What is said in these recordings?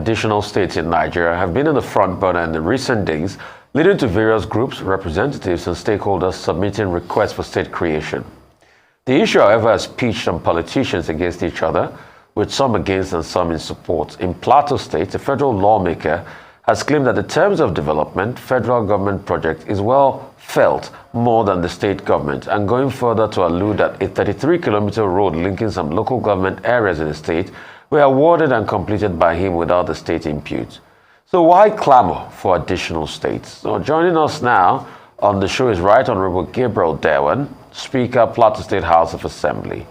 additional states in Nigeria have been in the front burner in the recent days, leading to various groups, representatives, and stakeholders submitting requests for state creation. The issue, however, has pitched some politicians against each other, with some against and some in support. In Plateau State, a federal lawmaker has claimed that the terms of development federal government project is well felt more than the state government, and going further to allude that a 33-kilometer road linking some local government areas in the state were awarded and completed by him without the state input. So why clamor for additional states? So joining us now on the show is Right Honorable Gabriel Dewan, Speaker, Plateau State House of Assembly.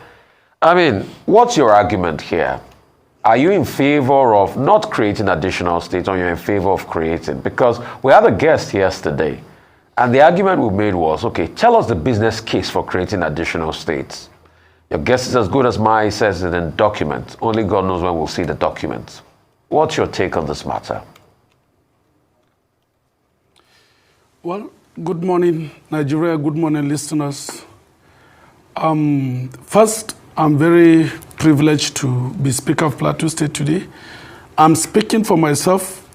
I mean, what's your argument here? Are you in favor of not creating additional states, or you're in favor of creating? Because we had a guest yesterday, and the argument we made was, okay, tell us the business case for creating additional states. Your guess is as good as mine, says it in document. Only God knows when we'll see the document. What's your take on this matter? Well, good morning, Nigeria. Good morning, listeners. First, I'm very privileged to be Speaker of Plateau State today. I'm speaking for myself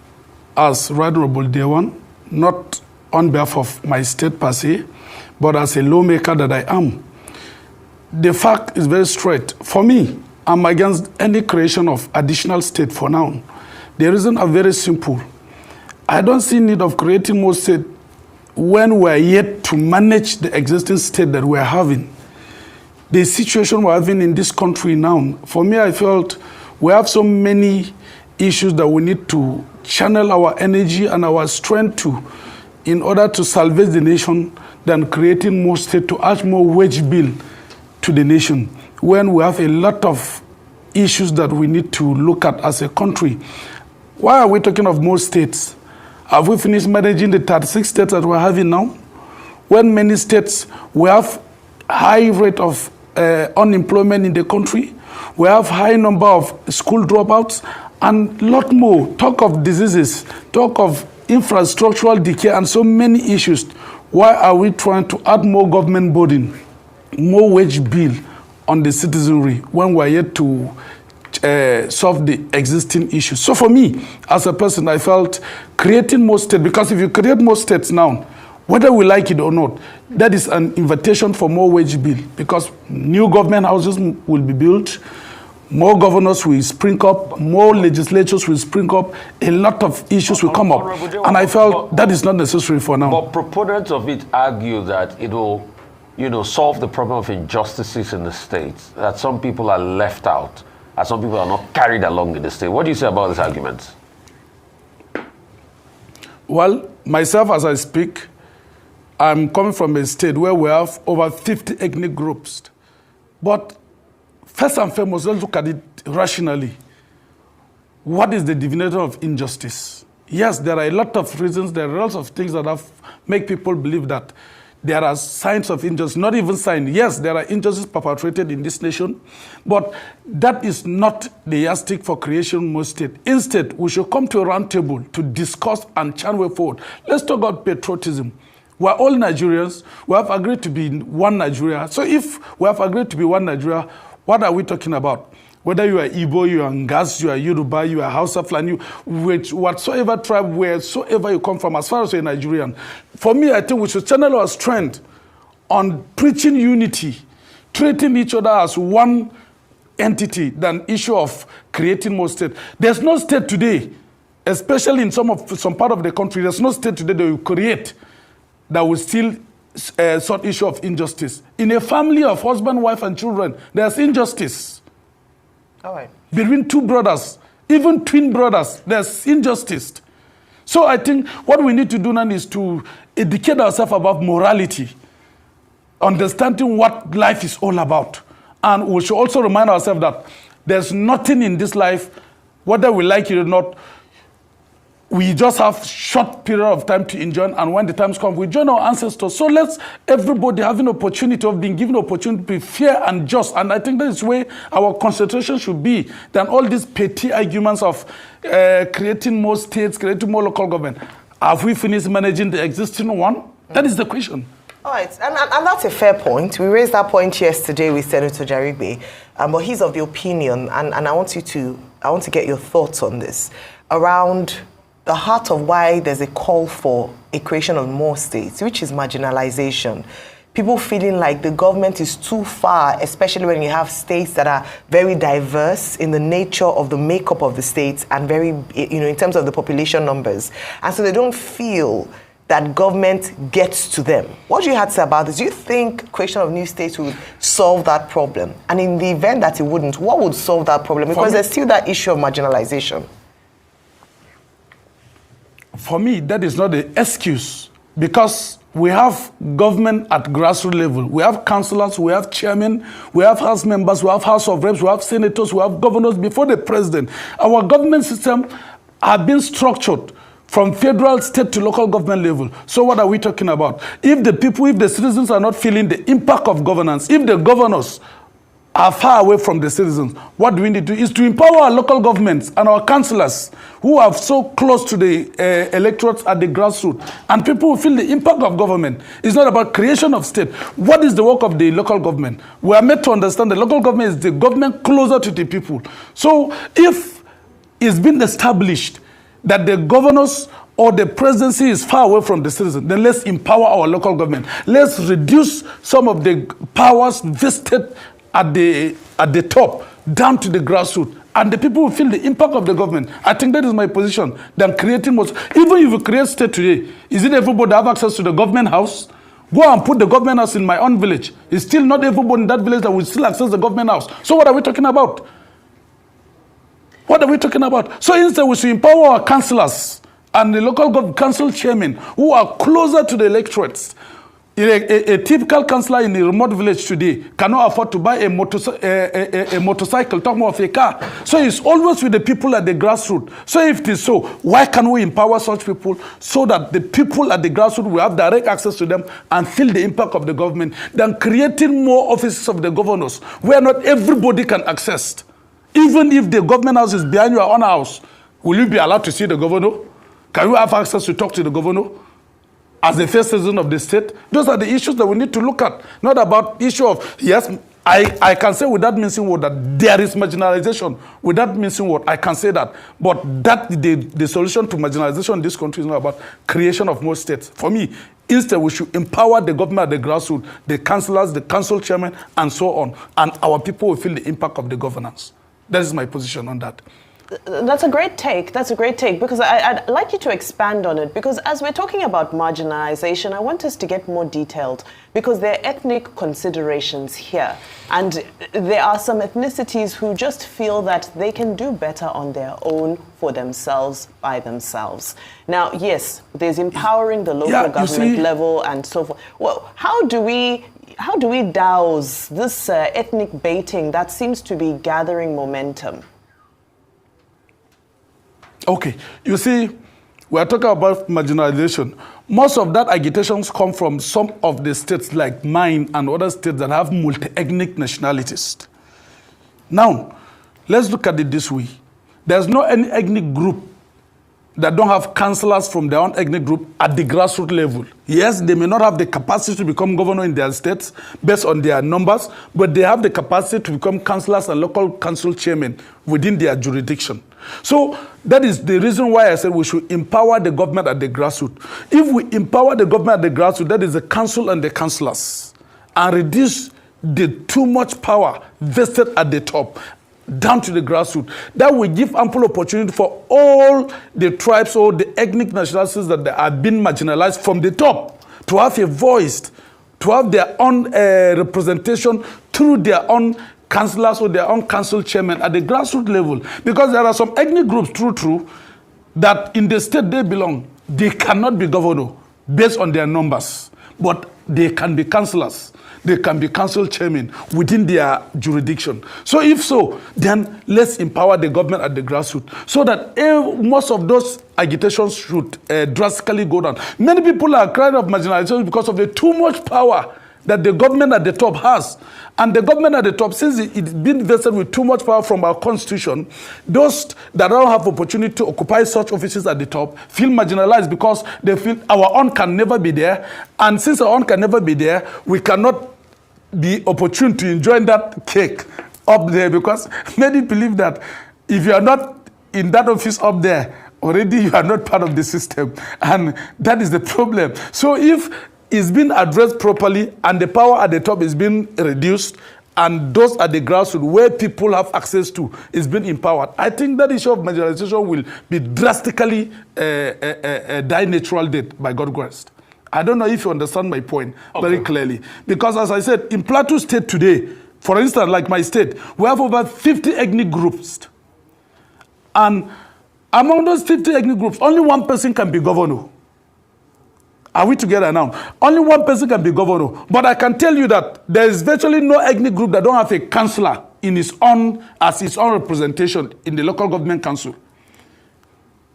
as Right Honorable Dewan, not on behalf of my state per se, but as a lawmaker that I am. The fact is very straight. For me, I'm against any creation of additional state for now. The reasons are very simple. I don't see need of creating more state when we're yet to manage the existing state that we're having. The situation we're having in this country now, for me, I felt we have so many issues that we need to channel our energy and our strength to in order to salvage the nation than creating more state to add more wage bill to the nation when we have a lot of issues that we need to look at as a country. Why are we talking of more states? Have we finished managing the 36 states that we're having now? When many states, we have high rate of unemployment in the country, we have high number of school dropouts, and a lot more. Talk of diseases, talk of infrastructural decay, and so many issues. Why are we trying to add more government burden, more wage bill on the citizenry when we're yet to solve the existing issues? So for me, as a person, I felt creating more states, because if you create more states now, whether we like it or not, that is an invitation for more wage bill, because new government houses will be built, more governors will spring up, more legislatures will spring up, a lot of issues will come up. And I felt that is not necessary for now. But proponents of it argue that it will, solve the problem of injustices in the states, that some people are left out, and some people are not carried along in the state. What do you say about this argument? Well, myself, as I speak, I'm coming from a state where we have over 50 ethnic groups. But first and foremost, let's look at it rationally. What is the definition of injustice? Yes, there are a lot of reasons, there are lots of things that have make people believe that there are signs of injustice, not even signs. Yes, there are injustices perpetrated in this nation, but that is not the yardstick for creation more state. Instead, we should come to a round table to discuss and chant way forward. Let's talk about patriotism. We're all Nigerians. We have agreed to be one Nigeria. So if we have agreed to be one Nigeria, what are we talking about? Whether you are Igbo, you are Ngas, you are Yoruba, you are Hausa, Fulani, which whatsoever tribe, wheresoever you come from, as far as you're Nigerian. For me, I think we should channel our strength on preaching unity, treating each other as one entity than issue of creating more state. There's no state today, especially in some part of the country, there's no state today that you create that will still sort issue of injustice. In a family of husband, wife, and children, there's injustice. All right. Between two brothers, even twin brothers, there's injustice. So I think what we need to do now is to educate ourselves about morality, understanding what life is all about. And we should also remind ourselves that there's nothing in this life, whether we like it or not, we just have short period of time to enjoy, and when the times come, we join our ancestors. So let's everybody have an opportunity of being given opportunity to be fair and just. And I think that is where our concentration should be than all these petty arguments of creating more states, creating more local government. Have we finished managing the existing one? That is the question. All right, and that's a fair point. We raised that point yesterday with Senator Jarigbe, but he's of the opinion, and I want to get your thoughts on this. around the heart of why there's a call for a creation of more states, which is marginalization. People feeling like the government is too far, especially when you have states that are very diverse in the nature of the makeup of the states and very, in terms of the population numbers. And so they don't feel that government gets to them. What do you have to say about this? Do you think creation of new states would solve that problem? And in the event that it wouldn't, what would solve that problem? Because there's still that issue of marginalization. For me, that is not the excuse, because we have government at grassroots level. We have councillors, we have chairmen, we have house members, we have house of reps, we have senators, we have governors before the president. Our government system have been structured from federal, state to local government level. So what are we talking about? If the people, if the citizens are not feeling the impact of governance, if the governors are far away from the citizens, what do we need to do is to empower our local governments and our councillors who are so close to the electorates at the grassroots, and people who feel the impact of government. It's not about creation of state. What is the work of the local government? We are made to understand the local government is the government closer to the people. So if it's been established that the governors or the presidency is far away from the citizen, then let's empower our local government. Let's reduce some of the powers vested at the top, down to the grassroots, and the people will feel the impact of the government. I think that is my position, than creating more. Even if you create state today, is it everybody have access to the government house? Go and put the government house in my own village. It's still not everybody in that village that will still access the government house. So what are we talking about? What are we talking about? So instead we should empower our councillors and the local council chairmen who are closer to the electorates. A typical councillor in a remote village today cannot afford to buy a motorcycle, talk more of a car. So it's always with the people at the grassroots. So if it is so, why can't we empower such people so that the people at the grassroots will have direct access to them and feel the impact of the government, than creating more offices of the governors where not everybody can access? Even if the government house is behind your own house, will you be allowed to see the governor? Can you have access to talk to the governor as the first citizen of the state? Those are the issues that we need to look at. Not about issue of, yes, I can say without mincing word that there is marginalization. Without mincing word, I can say that. But that the solution to marginalization in this country is not about creation of more states. For me, instead we should empower the government at the grassroots, the councillors, the council chairman, and so on. And our people will feel the impact of the governance. That is my position on that. That's a great take. That's a great take, because I'd like you to expand on it, because as we're talking about marginalization, I want us to get more detailed, because there are ethnic considerations here. And there are some ethnicities who just feel that they can do better on their own, for themselves, by themselves. Now, yes, there's empowering the local government level and so forth. Well, how do we douse this ethnic baiting that seems to be gathering momentum? Okay, you see, we are talking about marginalization. Most of that agitations come from some of the states like mine and other states that have multi-ethnic nationalities. Now, let's look at it this way. There's no any ethnic group that don't have councillors from their own ethnic group at the grassroots level. Yes, they may not have the capacity to become governor in their states based on their numbers, but they have the capacity to become councillors and local council chairmen within their jurisdiction. So that is the reason why I said we should empower the government at the grassroots. If we empower the government at the grassroots, that is the council and the councillors, and reduce the too much power vested at the top down to the grassroots, that will give ample opportunity for all the tribes or the ethnic nationalities that have been marginalized from the top to have a voice, to have their own representation through their own councillors or their own council chairman at the grassroots level. Because there are some ethnic groups, true, that in the state they belong, they cannot be governor based on their numbers, but they can be councillors. They can be council chairmen within their jurisdiction. So if so, then let's empower the government at the grassroots so that most of those agitations should drastically go down. Many people are crying of marginalization because of the too much power that the government at the top has. And the government at the top, since it's been vested with too much power from our constitution, those that don't have opportunity to occupy such offices at the top feel marginalized because they feel our own can never be there. And since our own can never be there, we cannot be opportune to enjoy that cake up there, because many believe that if you are not in that office up there, already you are not part of the system. And that is the problem. So if it's been addressed properly and the power at the top is being reduced and those at the grassroots where people have access to is being empowered, I think that issue of marginalization will be drastically die natural death by God's grace. I don't know if you understand my point very clearly. Because as I said, in Plateau State today, for instance, like my state, we have over 50 ethnic groups. And among those 50 ethnic groups, only one person can be governor. Are we together now? Only one person can be governor. But I can tell you that there is virtually no ethnic group that don't have a councillor in its own, as its own representation in the local government council.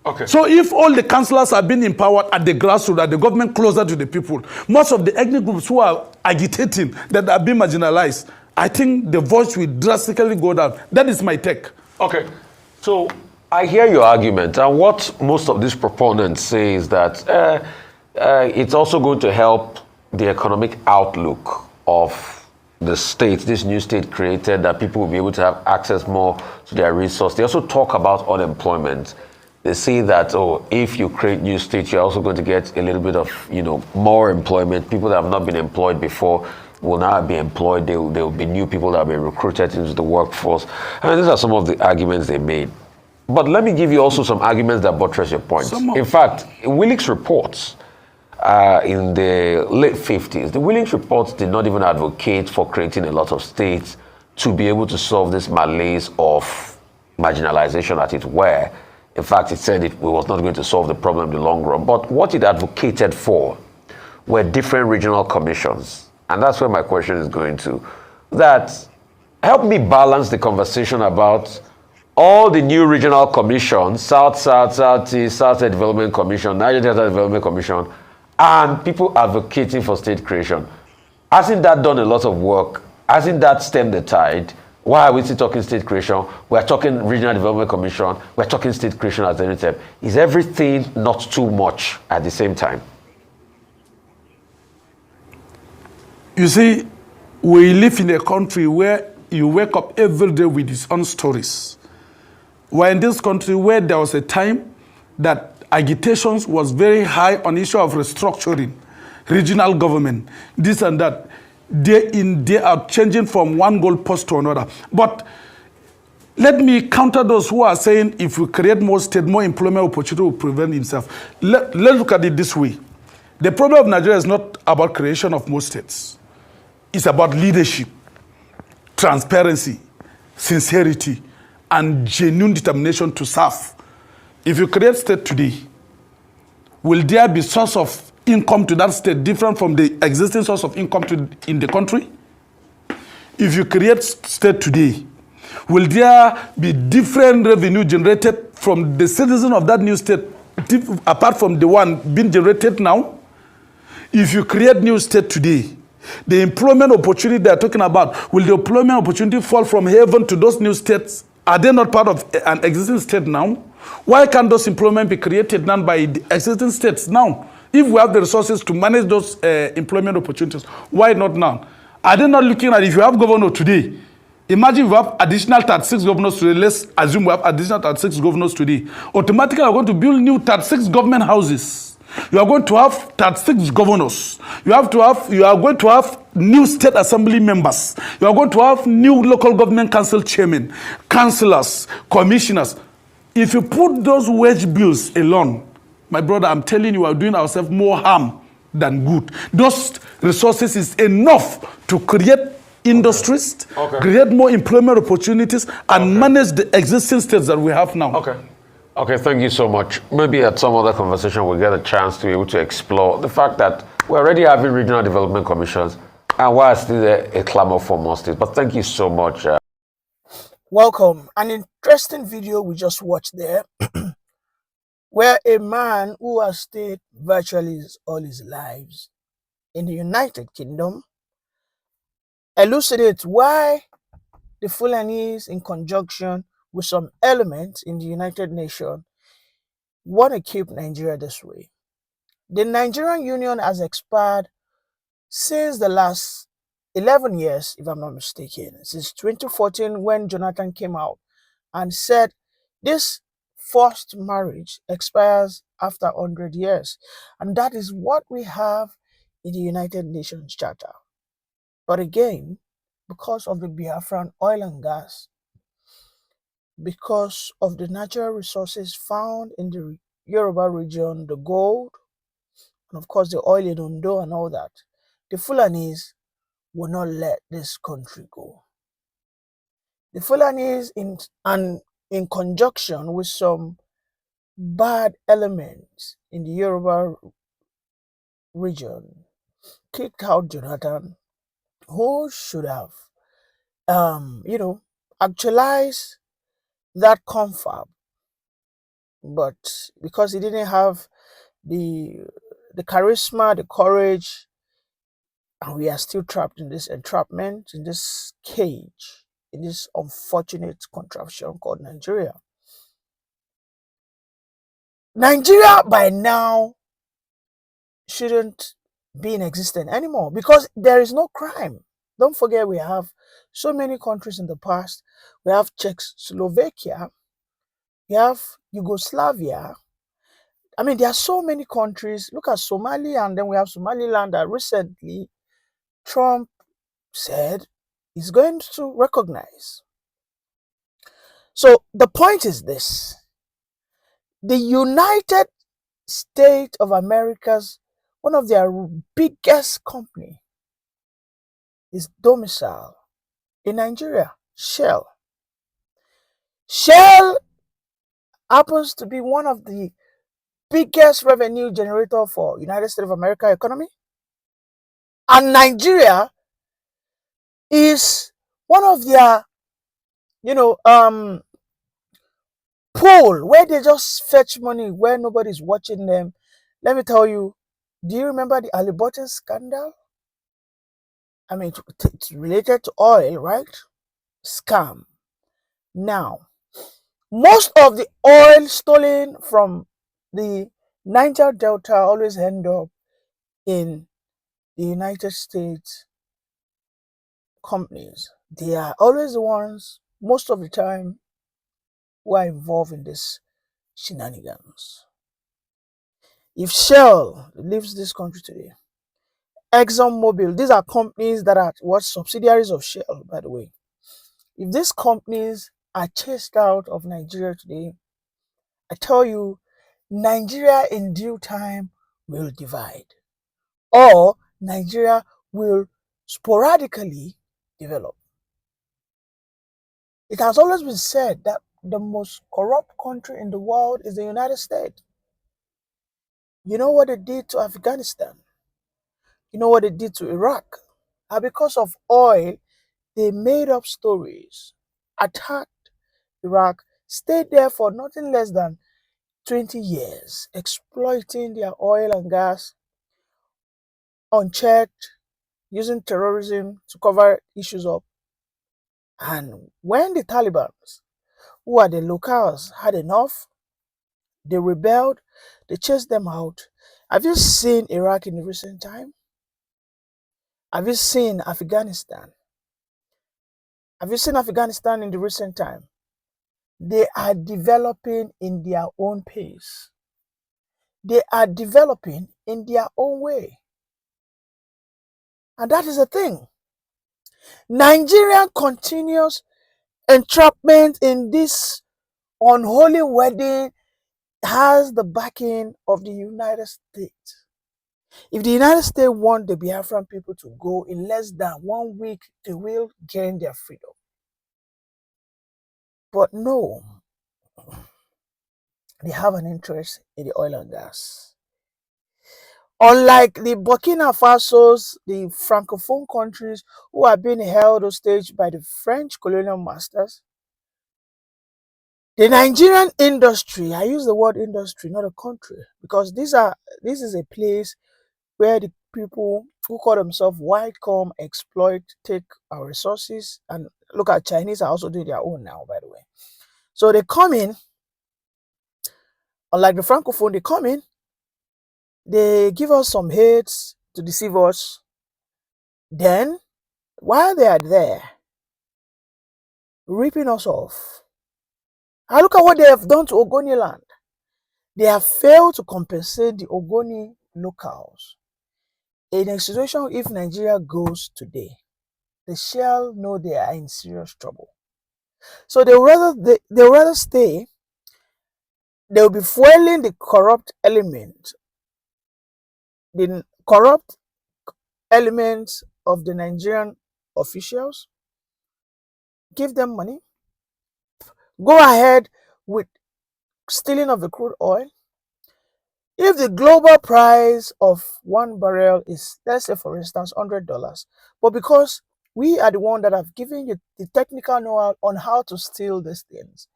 Okay. So if all the councillors are being empowered at the grassroots, at the government closer to the people, most of the ethnic groups who are agitating that are being marginalized, I think the voice will drastically go down. That is my take. Okay. So I hear your argument, and what most of these proponents say is that it's also going to help the economic outlook of the state, this new state created, that people will be able to have access more to their resource. They also talk about unemployment. They say that, oh, if you create new states, you're also going to get a little bit of, more employment. People that have not been employed before will now be employed. There will be new people that will be recruited into the workforce. And these are some of the arguments they made. But let me give you also some arguments that buttress your points. In fact, Willix reports in the late 50s, the Willix reports did not even advocate for creating a lot of states to be able to solve this malaise of marginalization, as it were. In fact, it said it was not going to solve the problem in the long run. But what it advocated for were different regional commissions. And that's where my question is going to. That help me balance the conversation about all the new regional commissions, South, Southeast, South Development Commission, Niger Delta Development Commission, and people advocating for state creation. Hasn't that done a lot of work? Hasn't that stemmed the tide? Why are we still talking state creation? We're talking Regional Development Commission. We're talking state creation at any time. Is everything not too much at the same time? You see, we live in a country where you wake up every day with its own stories. We're in this country where there was a time that agitations was very high on issue of restructuring, regional government, this and that. Day in, day out, changing from one goalpost to another. But let me counter those who are saying if we create more state, more employment opportunity will prevent itself. Let's look at it this way. The problem of Nigeria is not about creation of more states. It's about leadership, transparency, sincerity, and genuine determination to serve. If you create state today, will there be source of income to that state different from the existing source of income in the country? If you create state today, will there be different revenue generated from the citizen of that new state apart from the one being generated now? If you create new state today, the employment opportunity they're talking about, will the employment opportunity fall from heaven to those new states? Are they not part of an existing state now? Why can't those employment be created now by the existing states now? If we have the resources to manage those employment opportunities, why not now? Are they not looking at if you have governor today? Imagine if we have additional 36 governors today. Let's assume we have additional 36 governors today. Automatically, we're going to build new 36 government houses. You are going to have 36 governors. You are going to have new state assembly members. You are going to have new local government council chairmen, councillors, commissioners. If you put those wage bills alone, my brother, I'm telling you, we are doing ourselves more harm than good. Those resources is enough to create industries, create more employment opportunities, and manage the existing states that we have now. Okay, thank you so much. Maybe at some other conversation we'll get a chance to be able to explore the fact that we're already having regional development commissions, and why is still a clamor for more states. But thank you so much. Welcome. An interesting video we just watched there. Where a man who has stayed virtually all his lives in the United Kingdom elucidates why the Fulanese, in conjunction with some elements in the United Nations, want to keep Nigeria this way. The Nigerian Union has expired since the last 11 years, if I'm not mistaken, since 2014 when Jonathan came out and said this forced marriage expires after 100 years. And that is what we have in the United Nations Charter. But again, because of the Biafran oil and gas, because of the natural resources found in the Yoruba region, the gold, and of course the oil in Ondo and all that, the Fulanis will not let this country go. The Fulanis, in conjunction with some bad elements in the Yoruba region, kicked out Jonathan, who should have, actualized that confab, but because he didn't have the charisma, the courage, and we are still trapped in this entrapment, in this cage, in this unfortunate contraption called Nigeria. Nigeria by now shouldn't be in existence anymore because there is no crime. Don't forget, we have so many countries in the past. We have Czechoslovakia, we have Yugoslavia. I mean, there are so many countries. Look at Somalia, and then we have Somaliland that recently Trump said he's going to recognize. So the point is this: the United States of America's, one of their biggest company, is domicile in Nigeria, Shell. Shell happens to be one of the biggest revenue generator for United States of America economy. And Nigeria is one of their, pool where they just fetch money where nobody's watching them. Let me tell you, do you remember the Alibotin scandal? I mean, it's related to oil, right? Scam. Now, most of the oil stolen from the Niger Delta always end up in the United States companies. They are always the ones, most of the time, who are involved in this shenanigans. If Shell leaves this country today, ExxonMobil, these are companies that are subsidiaries of Shell, by the way. If these companies are chased out of Nigeria today, I tell you, Nigeria in due time will divide, or Nigeria will sporadically develop. It has always been said that the most corrupt country in the world is the United States. You know what they did to Afghanistan? You know what they did to Iraq? And because of oil, they made up stories, attacked Iraq, stayed there for nothing less than 20 years, exploiting their oil and gas unchecked, using terrorism to cover issues up. And when the Taliban, who are the locals, had enough, they rebelled, they chased them out. Have you seen Iraq in the recent time? Have you seen Afghanistan? Have you seen Afghanistan in the recent time? They are developing in their own pace. They are developing in their own way. And that is the thing. Nigerian continuous entrapment in this unholy wedding has the backing of the United States. If the United States want the Biafran people to go in less than 1 week, they will gain their freedom. But no, they have an interest in the oil and gas. Unlike the Burkina Faso's, the Francophone countries who are being held hostage by the French colonial masters, the Nigerian industry, I use the word industry, not a country, because this is a place where the people who call themselves white come, exploit, take our resources, and look at Chinese are also doing their own now, by the way. So they come in, unlike the Francophone, they come in, they give us some hits to deceive us. Then, while they are there, ripping us off, And look at what they have done to Ogoni land. They have failed to compensate the Ogoni locals. In a situation, if Nigeria goes today, they shall know they are in serious trouble. So they'll rather stay. They'll be fueling the corrupt elements of the Nigerian officials. Give them money. Go ahead with stealing of the crude oil. If the global price of one barrel is, let's say for instance, $100, but because we are the one that have given you the technical know-how on how to steal these things,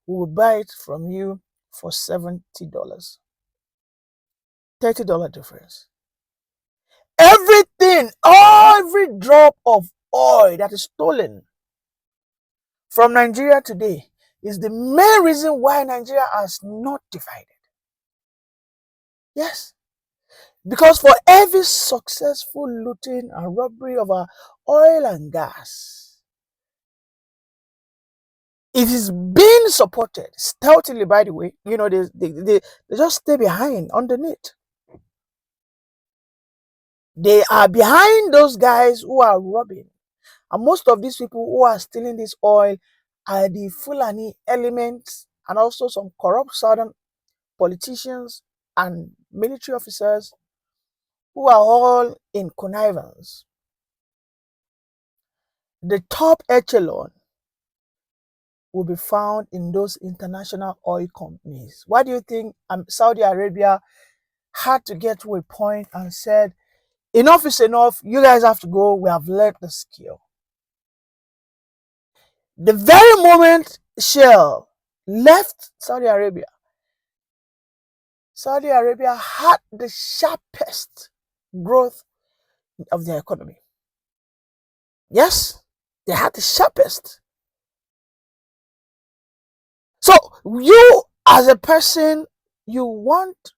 we will buy it from you for $70. $30 difference. Everything, every drop of oil that is stolen from Nigeria today is the main reason why Nigeria has not divided. Yes. Because for every successful looting and robbery of our oil and gas, it is being supported stealthily, by the way. You know, they just stay behind underneath. They are behind those guys who are robbing. And most of these people who are stealing this oil are the Fulani elements and also some corrupt southern politicians and military officers who are all in connivance. The top echelon will be found in those international oil companies. Why do you think Saudi Arabia had to get to a point and said, enough is enough, you guys have to go, we have learned the skill. The very moment Shell left Saudi Arabia had the sharpest growth of their economy. Yes, they had the sharpest. So you as a person, you want